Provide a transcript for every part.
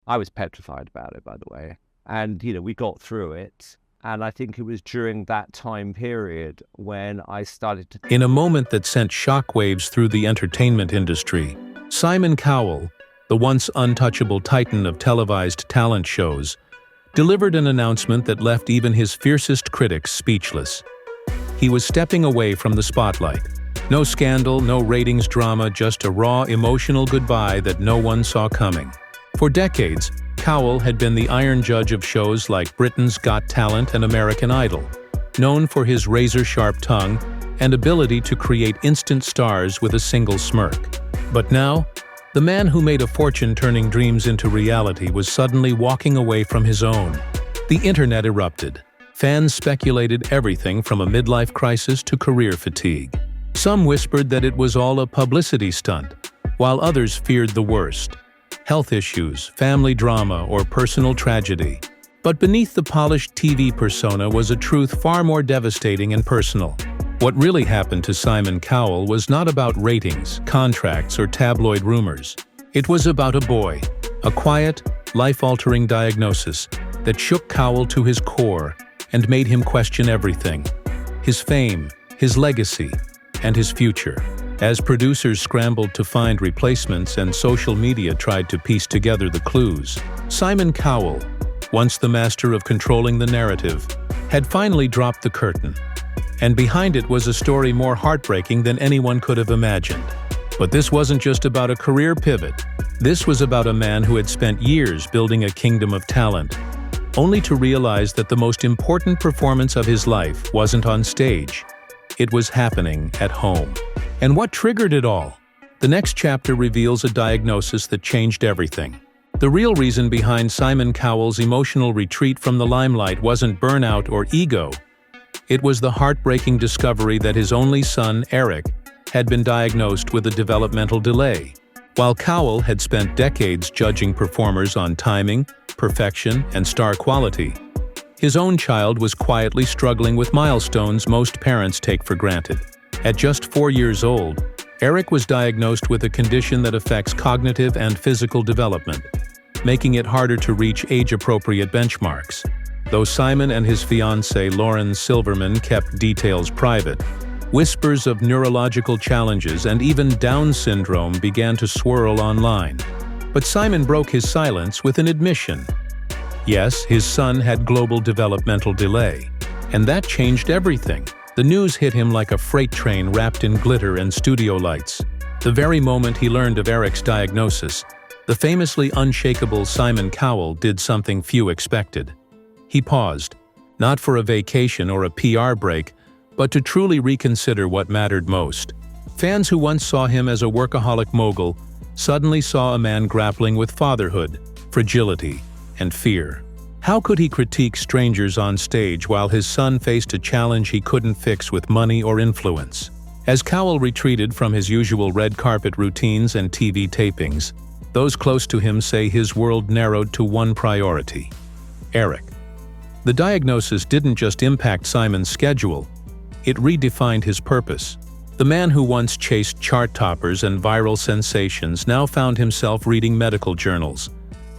I was petrified about it, by the way. And, we got through it. And I think it was during that time period when I started to... In a moment that sent shockwaves through the entertainment industry, Simon Cowell, the once untouchable titan of televised talent shows, delivered an announcement that left even his fiercest critics speechless. He was stepping away from the spotlight. No scandal, no ratings drama, just a raw, emotional goodbye that no one saw coming. For decades, Cowell had been the iron judge of shows like Britain's Got Talent and American Idol, known for his razor-sharp tongue and ability to create instant stars with a single smirk. But now, the man who made a fortune turning dreams into reality was suddenly walking away from his own. The internet erupted. Fans speculated everything from a midlife crisis to career fatigue. Some whispered that it was all a publicity stunt, while others feared the worst: health issues, family drama, or personal tragedy. But beneath the polished TV persona was a truth far more devastating and personal. What really happened to Simon Cowell was not about ratings, contracts, or tabloid rumors. It was about a boy, a quiet, life-altering diagnosis that shook Cowell to his core and made him question everything: his fame, his legacy, and his future. As producers scrambled to find replacements and social media tried to piece together the clues, Simon Cowell, once the master of controlling the narrative, had finally dropped the curtain. And behind it was a story more heartbreaking than anyone could have imagined. But this wasn't just about a career pivot. This was about a man who had spent years building a kingdom of talent, only to realize that the most important performance of his life wasn't on stage. It was happening at home. And what triggered it all? The next chapter reveals a diagnosis that changed everything. The real reason behind Simon Cowell's emotional retreat from the limelight wasn't burnout or ego. It was the heartbreaking discovery that his only son, Eric, had been diagnosed with a developmental delay. While Cowell had spent decades judging performers on timing, perfection, and star quality, his own child was quietly struggling with milestones most parents take for granted. At just 4 years old, Eric was diagnosed with a condition that affects cognitive and physical development, making it harder to reach age-appropriate benchmarks. Though Simon and his fiancée Lauren Silverman kept details private, whispers of neurological challenges and even Down syndrome began to swirl online. But Simon broke his silence with an admission. Yes, his son had global developmental delay, and that changed everything. The news hit him like a freight train wrapped in glitter and studio lights. The very moment he learned of Eric's diagnosis, the famously unshakable Simon Cowell did something few expected. He paused, not for a vacation or a PR break, but to truly reconsider what mattered most. Fans who once saw him as a workaholic mogul suddenly saw a man grappling with fatherhood, fragility, and fear. How could he critique strangers on stage while his son faced a challenge he couldn't fix with money or influence? As Cowell retreated from his usual red carpet routines and TV tapings, those close to him say his world narrowed to one priority: Eric. The diagnosis didn't just impact Simon's schedule, it redefined his purpose. The man who once chased chart toppers and viral sensations now found himself reading medical journals,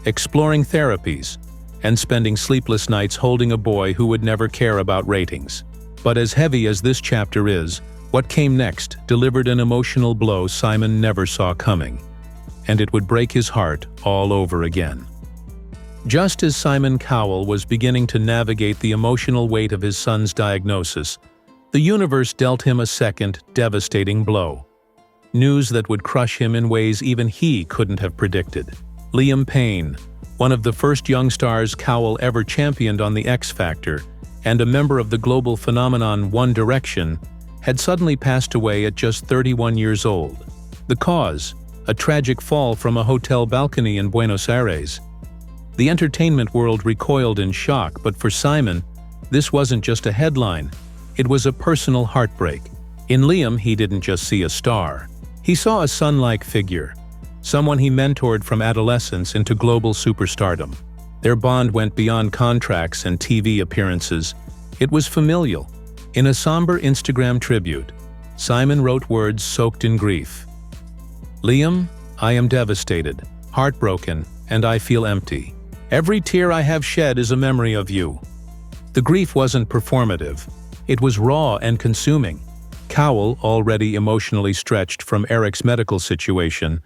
exploring therapies, and spending sleepless nights holding a boy who would never care about ratings. But as heavy as this chapter is, what came next delivered an emotional blow Simon never saw coming, and it would break his heart all over again. Just as Simon Cowell was beginning to navigate the emotional weight of his son's diagnosis, the universe dealt him a second, devastating blow. News that would crush him in ways even he couldn't have predicted. Liam Payne, one of the first young stars Cowell ever championed on The X Factor, and a member of the global phenomenon One Direction, had suddenly passed away at just 31 years old. The cause? A tragic fall from a hotel balcony in Buenos Aires. The entertainment world recoiled in shock, but for Simon, this wasn't just a headline. It was a personal heartbreak. In Liam, he didn't just see a star. He saw a son-like figure, someone he mentored from adolescence into global superstardom. Their bond went beyond contracts and TV appearances. It was familial. In a somber Instagram tribute, Simon wrote words soaked in grief. "Liam, I am devastated, heartbroken, and I feel empty. Every tear I have shed is a memory of you." The grief wasn't performative. It was raw and consuming. Cowell, already emotionally stretched from Eric's medical situation,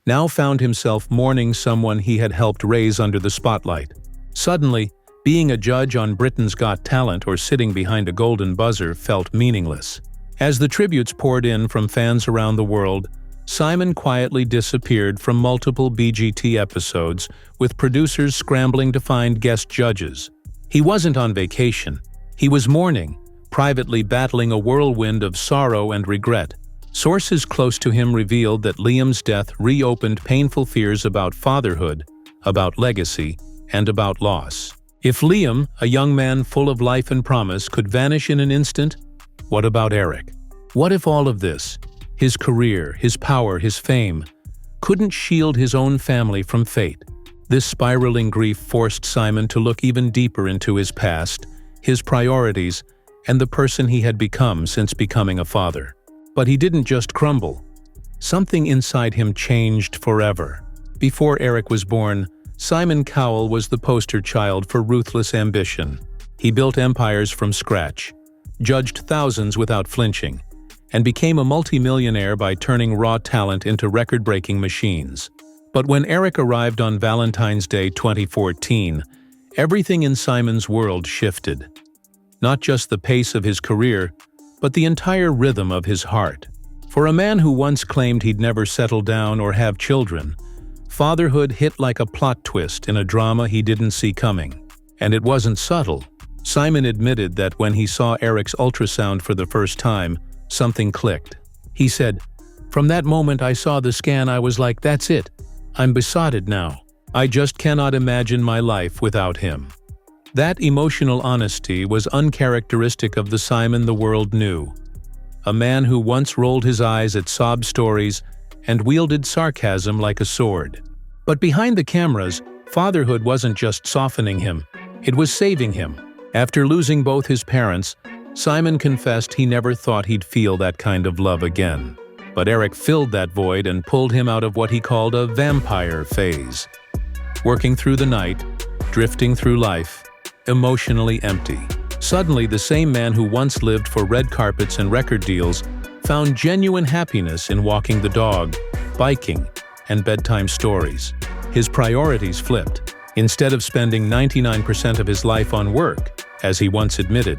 now found himself mourning someone he had helped raise under the spotlight. Suddenly, being a judge on Britain's Got Talent or sitting behind a golden buzzer felt meaningless. As the tributes poured in from fans around the world, Simon quietly disappeared from multiple BGT episodes, with producers scrambling to find guest judges. He wasn't on vacation. He was mourning, privately battling a whirlwind of sorrow and regret. Sources close to him revealed that Liam's death reopened painful fears about fatherhood, about legacy, and about loss. If Liam, a young man full of life and promise, could vanish in an instant, what about Eric? What if all of this, his career, his power, his fame, couldn't shield his own family from fate? This spiraling grief forced Simon to look even deeper into his past, his priorities, and the person he had become since becoming a father. But he didn't just crumble. Something inside him changed forever. Before Eric was born, Simon Cowell was the poster child for ruthless ambition. He built empires from scratch, judged thousands without flinching, and became a multimillionaire by turning raw talent into record-breaking machines. But when Eric arrived on Valentine's Day 2014, everything in Simon's world shifted. Not just the pace of his career, but the entire rhythm of his heart. For a man who once claimed he'd never settle down or have children, fatherhood hit like a plot twist in a drama he didn't see coming. And it wasn't subtle. Simon admitted that when he saw Eric's ultrasound for the first time, something clicked. He said, "From that moment I saw the scan, I was like, that's it. I'm besotted now. I just cannot imagine my life without him." That emotional honesty was uncharacteristic of the Simon the world knew. A man who once rolled his eyes at sob stories and wielded sarcasm like a sword. But behind the cameras, fatherhood wasn't just softening him, it was saving him. After losing both his parents, Simon confessed he never thought he'd feel that kind of love again. But Eric filled that void and pulled him out of what he called a vampire phase. Working through the night, drifting through life, emotionally empty. Suddenly, the same man who once lived for red carpets and record deals found genuine happiness in walking the dog, biking, and bedtime stories. His priorities flipped. Instead of spending 99% of his life on work, as he once admitted,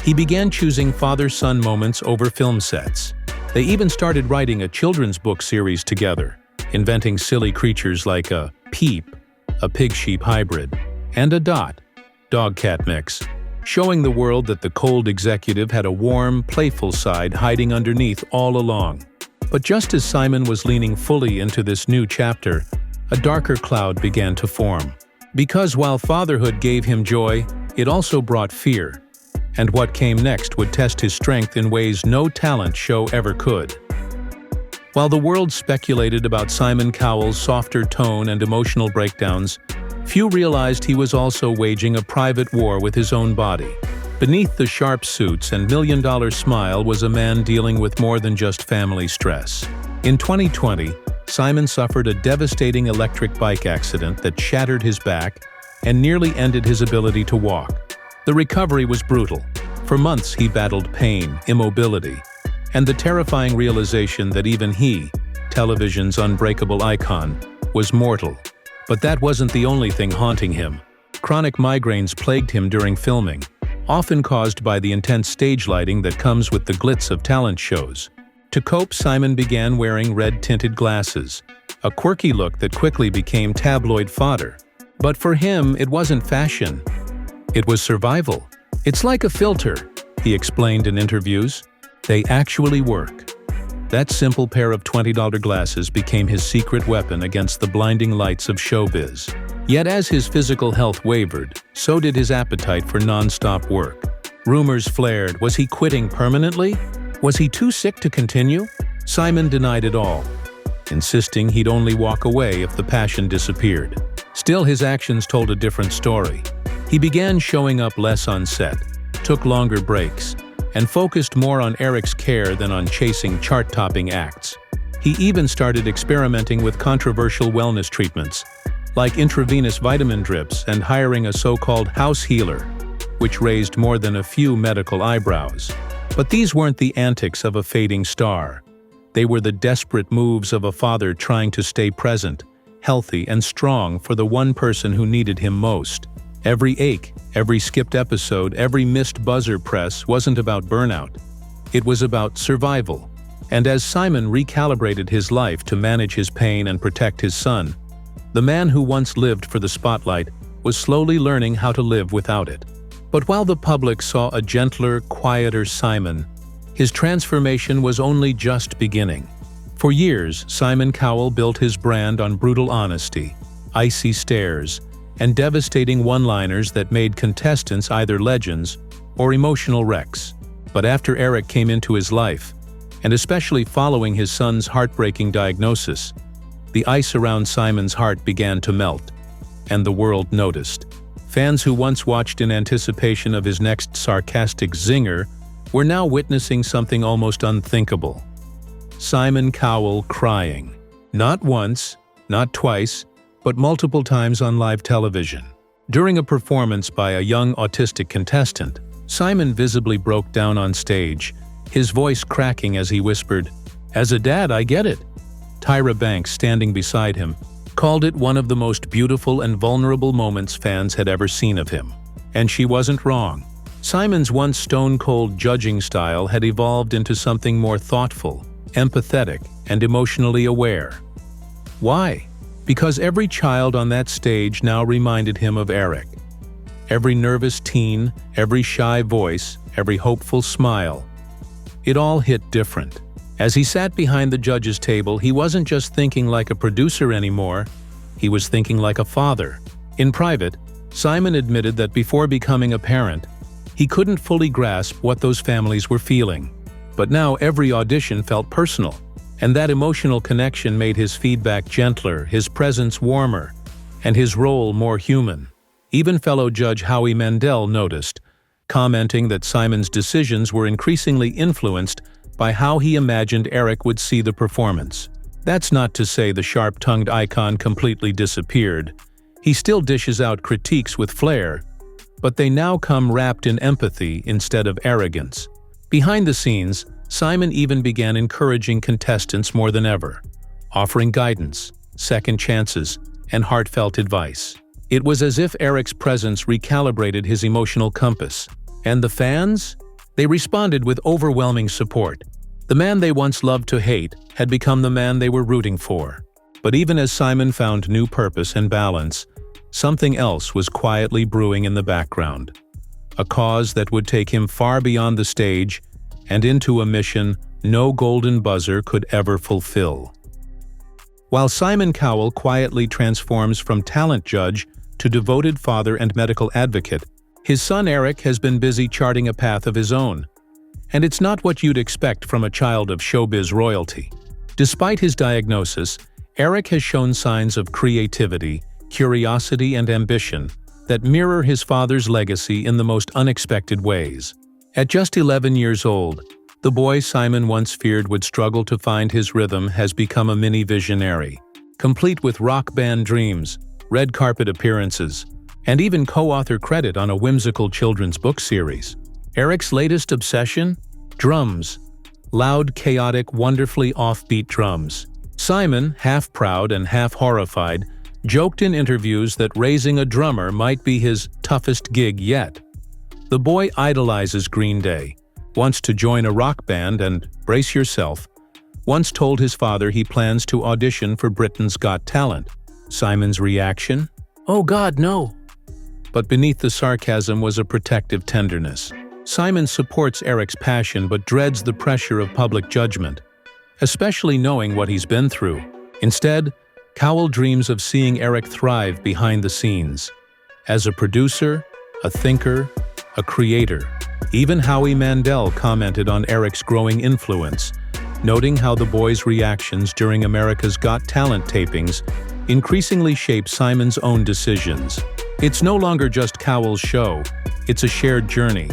he began choosing father-son moments over film sets. They even started writing a children's book series together, inventing silly creatures like a Peep, a pig-sheep hybrid, and a Dot, dog-cat mix, showing the world that the cold executive had a warm, playful side hiding underneath all along. But just as Simon was leaning fully into this new chapter, a darker cloud began to form. Because while fatherhood gave him joy, it also brought fear. And what came next would test his strength in ways no talent show ever could. While the world speculated about Simon Cowell's softer tone and emotional breakdowns, few realized he was also waging a private war with his own body. Beneath the sharp suits and million-dollar smile was a man dealing with more than just family stress. In 2020, Simon suffered a devastating electric bike accident that shattered his back and nearly ended his ability to walk. The recovery was brutal. For months he battled pain, immobility, and the terrifying realization that even he, television's unbreakable icon, was mortal. But that wasn't the only thing haunting him. Chronic migraines plagued him during filming, often caused by the intense stage lighting that comes with the glitz of talent shows. To cope, Simon began wearing red-tinted glasses, a quirky look that quickly became tabloid fodder. But for him, it wasn't fashion. It was survival. "It's like a filter," he explained in interviews. "They actually work." That simple pair of $20 glasses became his secret weapon against the blinding lights of showbiz. Yet as his physical health wavered, so did his appetite for non-stop work. Rumors flared. Was he quitting permanently? Was he too sick to continue? Simon denied it all, insisting he'd only walk away if the passion disappeared. Still, his actions told a different story. He began showing up less on set, took longer breaks, and focused more on Eric's care than on chasing chart-topping acts. He even started experimenting with controversial wellness treatments, like intravenous vitamin drips and hiring a so-called house healer, which raised more than a few medical eyebrows. But these weren't the antics of a fading star. They were the desperate moves of a father trying to stay present, healthy and strong for the one person who needed him most. Every ache, every skipped episode, every missed buzzer press wasn't about burnout. It was about survival. And as Simon recalibrated his life to manage his pain and protect his son, the man who once lived for the spotlight was slowly learning how to live without it. But while the public saw a gentler, quieter Simon, his transformation was only just beginning. For years, Simon Cowell built his brand on brutal honesty, icy stares, and devastating one-liners that made contestants either legends or emotional wrecks. But after Eric came into his life, and especially following his son's heartbreaking diagnosis, the ice around Simon's heart began to melt, and the world noticed. Fans who once watched in anticipation of his next sarcastic zinger were now witnessing something almost unthinkable. Simon Cowell crying. Not once, not twice, but multiple times on live television. During a performance by a young autistic contestant, Simon visibly broke down on stage, his voice cracking as he whispered, "As a dad, I get it." Tyra Banks, standing beside him, called it one of the most beautiful and vulnerable moments fans had ever seen of him. And she wasn't wrong. Simon's once stone-cold judging style had evolved into something more thoughtful, empathetic, and emotionally aware. Why? Because every child on that stage now reminded him of Eric. Every nervous teen, every shy voice, every hopeful smile. It all hit different. As he sat behind the judges' table, he wasn't just thinking like a producer anymore, he was thinking like a father. In private, Simon admitted that before becoming a parent, he couldn't fully grasp what those families were feeling. But now every audition felt personal, and that emotional connection made his feedback gentler, his presence warmer, and his role more human. Even fellow judge Howie Mandel noticed, commenting that Simon's decisions were increasingly influenced by how he imagined Eric would see the performance. That's not to say the sharp-tongued icon completely disappeared. He still dishes out critiques with flair, but they now come wrapped in empathy instead of arrogance. Behind the scenes, Simon even began encouraging contestants more than ever, offering guidance, second chances, and heartfelt advice. It was as if Eric's presence recalibrated his emotional compass. And the fans? They responded with overwhelming support. The man they once loved to hate had become the man they were rooting for. But even as Simon found new purpose and balance, something else was quietly brewing in the background. A cause that would take him far beyond the stage and into a mission no golden buzzer could ever fulfill. While Simon Cowell quietly transforms from talent judge to devoted father and medical advocate, his son Eric has been busy charting a path of his own. And it's not what you'd expect from a child of showbiz royalty. Despite his diagnosis, Eric has shown signs of creativity, curiosity, and ambition that mirror his father's legacy in the most unexpected ways. At just 11 years old, the boy Simon once feared would struggle to find his rhythm has become a mini visionary, complete with rock band dreams, red carpet appearances, and even co-author credit on a whimsical children's book series. Eric's latest obsession? Drums. Loud, chaotic, wonderfully offbeat drums. Simon, half proud and half horrified, joked in interviews that raising a drummer might be his toughest gig yet. The boy idolizes Green Day, wants to join a rock band and, brace yourself, once told his father he plans to audition for Britain's Got Talent. Simon's reaction? "Oh God, no." But beneath the sarcasm was a protective tenderness. Simon supports Eric's passion but dreads the pressure of public judgment, especially knowing what he's been through. Instead, Cowell dreams of seeing Eric thrive behind the scenes. As a producer, a thinker, a creator. Even Howie Mandel commented on Eric's growing influence, noting how the boy's reactions during America's Got Talent tapings increasingly shape Simon's own decisions. It's no longer just Cowell's show, it's a shared journey.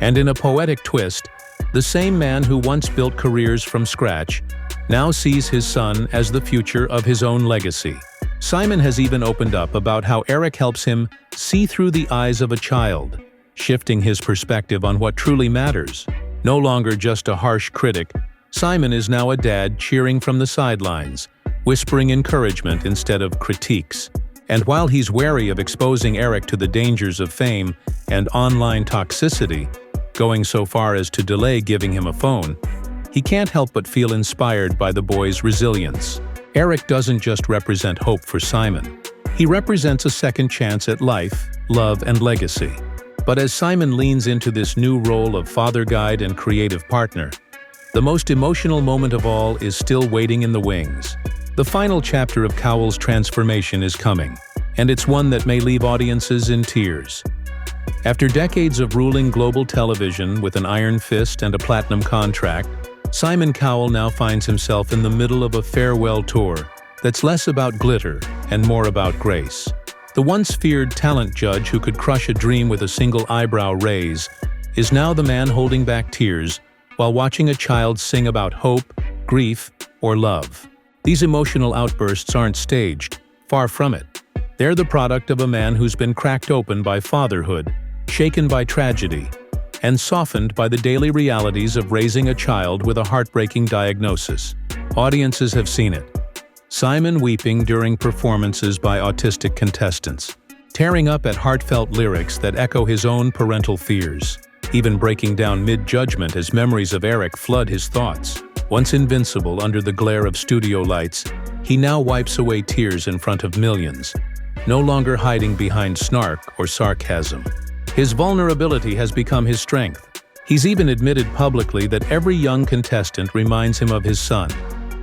And in a poetic twist, the same man who once built careers from scratch now sees his son as the future of his own legacy. Simon has even opened up about how Eric helps him see through the eyes of a child, shifting his perspective on what truly matters. No longer just a harsh critic, Simon is now a dad cheering from the sidelines, whispering encouragement instead of critiques. And while he's wary of exposing Eric to the dangers of fame and online toxicity, going so far as to delay giving him a phone, he can't help but feel inspired by the boy's resilience. Eric doesn't just represent hope for Simon. He represents a second chance at life, love, and legacy. But as Simon leans into this new role of father guide and creative partner, the most emotional moment of all is still waiting in the wings. The final chapter of Cowell's transformation is coming, and it's one that may leave audiences in tears. After decades of ruling global television with an iron fist and a platinum contract, Simon Cowell now finds himself in the middle of a farewell tour that's less about glitter and more about grace. The once feared talent judge who could crush a dream with a single eyebrow raise is now the man holding back tears while watching a child sing about hope, grief, or love. These emotional outbursts aren't staged, far from it. They're the product of a man who's been cracked open by fatherhood, shaken by tragedy, and softened by the daily realities of raising a child with a heartbreaking diagnosis. Audiences have seen it. Simon weeping during performances by autistic contestants, tearing up at heartfelt lyrics that echo his own parental fears, even breaking down mid-judgment as memories of Eric flood his thoughts. Once invincible under the glare of studio lights, he now wipes away tears in front of millions, no longer hiding behind snark or sarcasm. His vulnerability has become his strength. He's even admitted publicly that every young contestant reminds him of his son,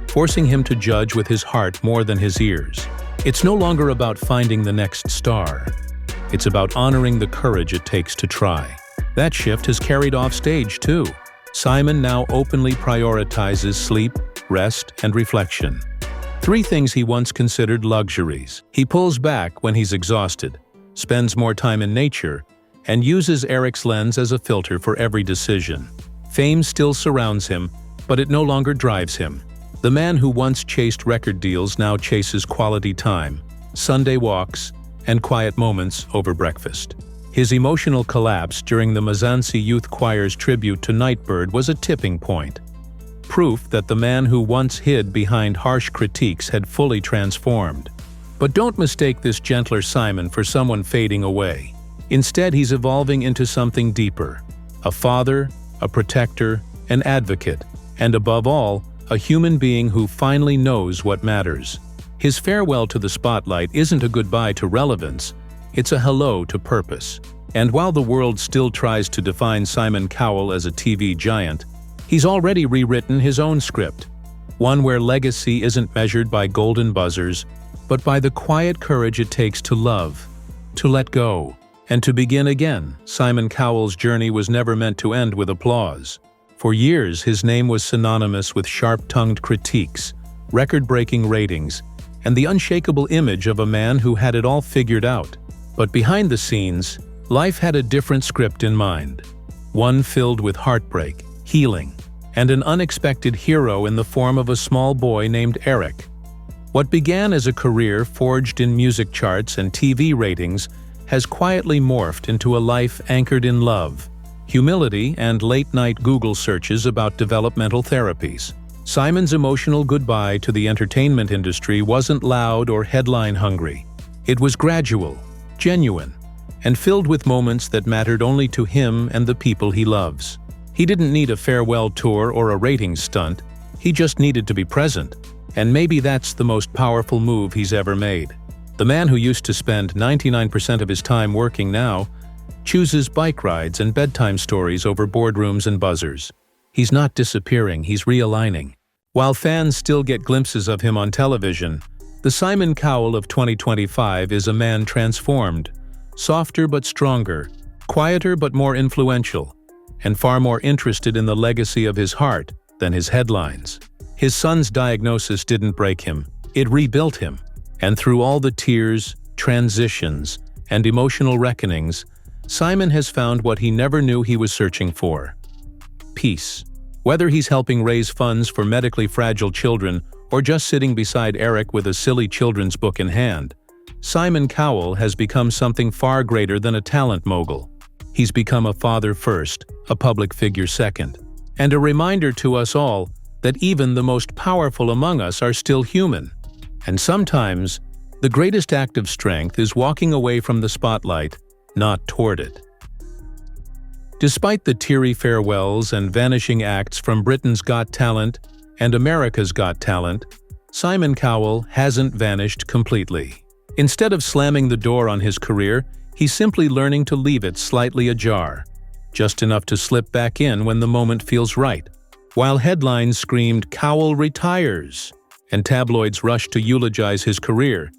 forcing him to judge with his heart more than his ears. It's no longer about finding the next star. It's about honoring the courage it takes to try. That shift has carried off stage too. Simon now openly prioritizes sleep, rest, and reflection. 3 things he once considered luxuries. He pulls back when he's exhausted, spends more time in nature, and uses Eric's lens as a filter for every decision. Fame still surrounds him, but it no longer drives him. The man who once chased record deals now chases quality time, Sunday walks, and quiet moments over breakfast. His emotional collapse during the Mazansi Youth Choir's tribute to Nightbird was a tipping point. Proof that the man who once hid behind harsh critiques had fully transformed. But don't mistake this gentler Simon for someone fading away. Instead, he's evolving into something deeper. A father, a protector, an advocate, and above all, a human being who finally knows what matters. His farewell to the spotlight isn't a goodbye to relevance, it's a hello to purpose. And while the world still tries to define Simon Cowell as a TV giant, he's already rewritten his own script, one where legacy isn't measured by golden buzzers, but by the quiet courage it takes to love, to let go, and to begin again. Simon Cowell's journey was never meant to end with applause. For years, his name was synonymous with sharp-tongued critiques, record-breaking ratings, and the unshakable image of a man who had it all figured out. But behind the scenes, life had a different script in mind. One filled with heartbreak, healing, and an unexpected hero in the form of a small boy named Eric. What began as a career forged in music charts and TV ratings has quietly morphed into a life anchored in love, humility, and late-night Google searches about developmental therapies. Simon's emotional goodbye to the entertainment industry wasn't loud or headline-hungry. It was gradual, genuine, and filled with moments that mattered only to him and the people he loves. He didn't need a farewell tour or a ratings stunt, he just needed to be present. And maybe that's the most powerful move he's ever made. The man who used to spend 99% of his time working now chooses bike rides and bedtime stories over boardrooms and buzzers. He's not disappearing, he's realigning. While fans still get glimpses of him on television, the Simon Cowell of 2025 is a man transformed, softer but stronger, quieter but more influential, and far more interested in the legacy of his heart than his headlines. His son's diagnosis didn't break him, it rebuilt him. And through all the tears, transitions, and emotional reckonings, Simon has found what he never knew he was searching for: peace. Whether he's helping raise funds for medically fragile children or just sitting beside Eric with a silly children's book in hand, Simon Cowell has become something far greater than a talent mogul. He's become a father first, a public figure second, and a reminder to us all that even the most powerful among us are still human. And sometimes, the greatest act of strength is walking away from the spotlight, not toward it. Despite the teary farewells and vanishing acts from Britain's Got Talent and America's Got Talent, Simon Cowell hasn't vanished completely. Instead of slamming the door on his career, he's simply learning to leave it slightly ajar, just enough to slip back in when the moment feels right. While headlines screamed, "Cowell retires," and tabloids rushed to eulogize his career,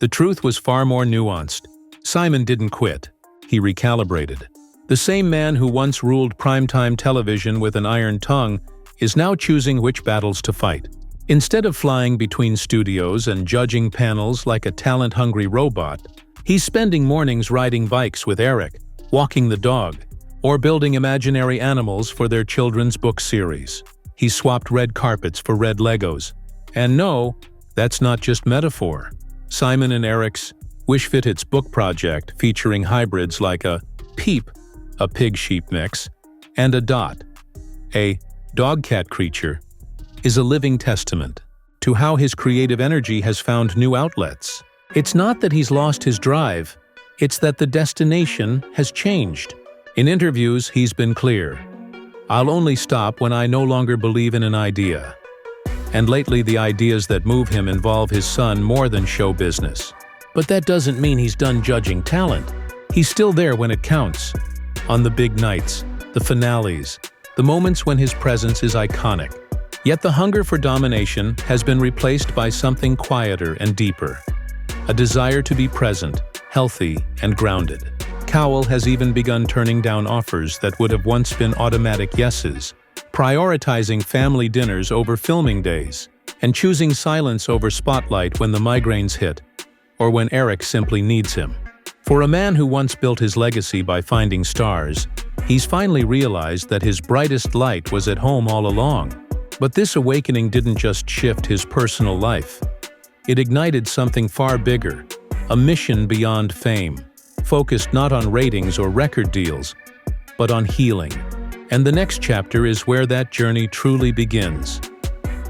the truth was far more nuanced. Simon didn't quit. He recalibrated. The same man who once ruled primetime television with an iron tongue is now choosing which battles to fight. Instead of flying between studios and judging panels like a talent-hungry robot, he's spending mornings riding bikes with Eric, walking the dog, or building imaginary animals for their children's book series. He's swapped red carpets for red Legos. And no, that's not just metaphor. Simon and Eric's Wish Fit It's book project, featuring hybrids like a Peep, a pig-sheep mix, and a Dot, a dog-cat creature, is a living testament to how his creative energy has found new outlets. It's not that he's lost his drive, it's that the destination has changed. In interviews, he's been clear. "I'll only stop when I no longer believe in an idea." And lately, the ideas that move him involve his son more than show business. But that doesn't mean he's done judging talent. He's still there when it counts. On the big nights, the finales, the moments when his presence is iconic. Yet the hunger for domination has been replaced by something quieter and deeper. A desire to be present, healthy, and grounded. Cowell has even begun turning down offers that would have once been automatic yeses, prioritizing family dinners over filming days, and choosing silence over spotlight when the migraines hit, or when Eric simply needs him. For a man who once built his legacy by finding stars, he's finally realized that his brightest light was at home all along. But this awakening didn't just shift his personal life. It ignited something far bigger, a mission beyond fame, focused not on ratings or record deals, but on healing. And the next chapter is where that journey truly begins.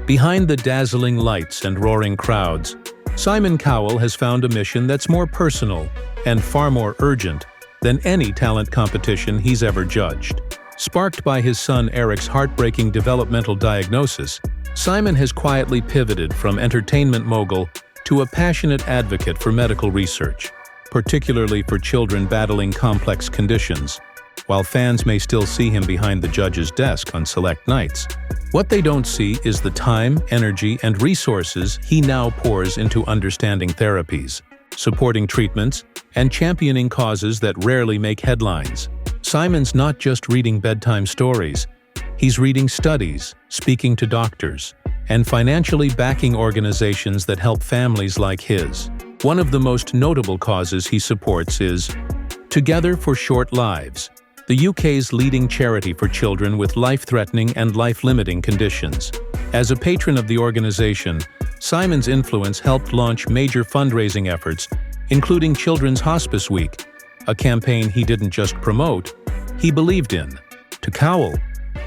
Behind the dazzling lights and roaring crowds, Simon Cowell has found a mission that's more personal and far more urgent than any talent competition he's ever judged. Sparked by his son Eric's heartbreaking developmental diagnosis, Simon has quietly pivoted from entertainment mogul to a passionate advocate for medical research, particularly for children battling complex conditions. While fans may still see him behind the judge's desk on select nights, what they don't see is the time, energy, and resources he now pours into understanding therapies, supporting treatments, and championing causes that rarely make headlines. Simon's not just reading bedtime stories, he's reading studies, speaking to doctors, and financially backing organizations that help families like his. One of the most notable causes he supports is Together for Short Lives, the UK's leading charity for children with life-threatening and life-limiting conditions. As a patron of the organization, Simon's influence helped launch major fundraising efforts, including Children's Hospice Week, a campaign he didn't just promote, he believed in. To Cowell,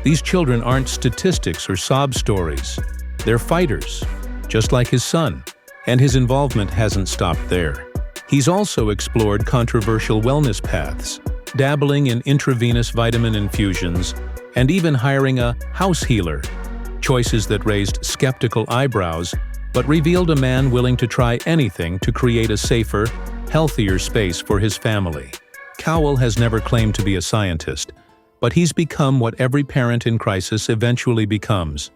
these children aren't statistics or sob stories. They're fighters, just like his son, and his involvement hasn't stopped there. He's also explored controversial wellness paths, dabbling in intravenous vitamin infusions, and even hiring a house healer, choices that raised skeptical eyebrows but revealed a man willing to try anything to create a safer, healthier space for his family. Cowell has never claimed to be a scientist, but he's become what every parent in crisis eventually becomes,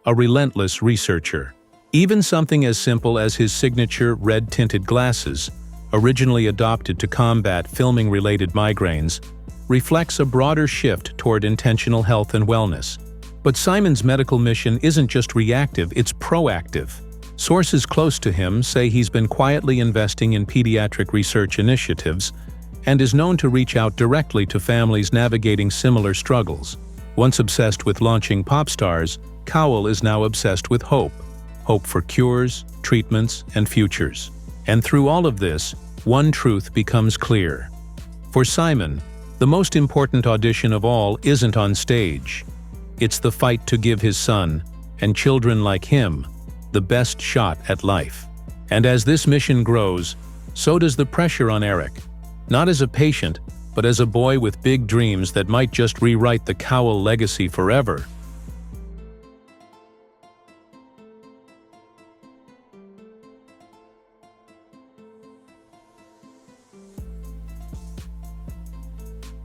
a relentless researcher. Even something as simple as his signature red-tinted glasses, originally adopted to combat filming-related migraines, reflects a broader shift toward intentional health and wellness. But Simon's medical mission isn't just reactive, it's proactive. Sources close to him say he's been quietly investing in pediatric research initiatives and is known to reach out directly to families navigating similar struggles. Once obsessed with launching pop stars, Cowell is now obsessed with hope. hope for cures, treatments, and futures. And through all of this, one truth becomes clear. For Simon, the most important audition of all isn't on stage. It's the fight to give his son, and children like him, the best shot at life. And as this mission grows, so does the pressure on Eric. Not as a patient, but as a boy with big dreams that might just rewrite the Cowell legacy forever.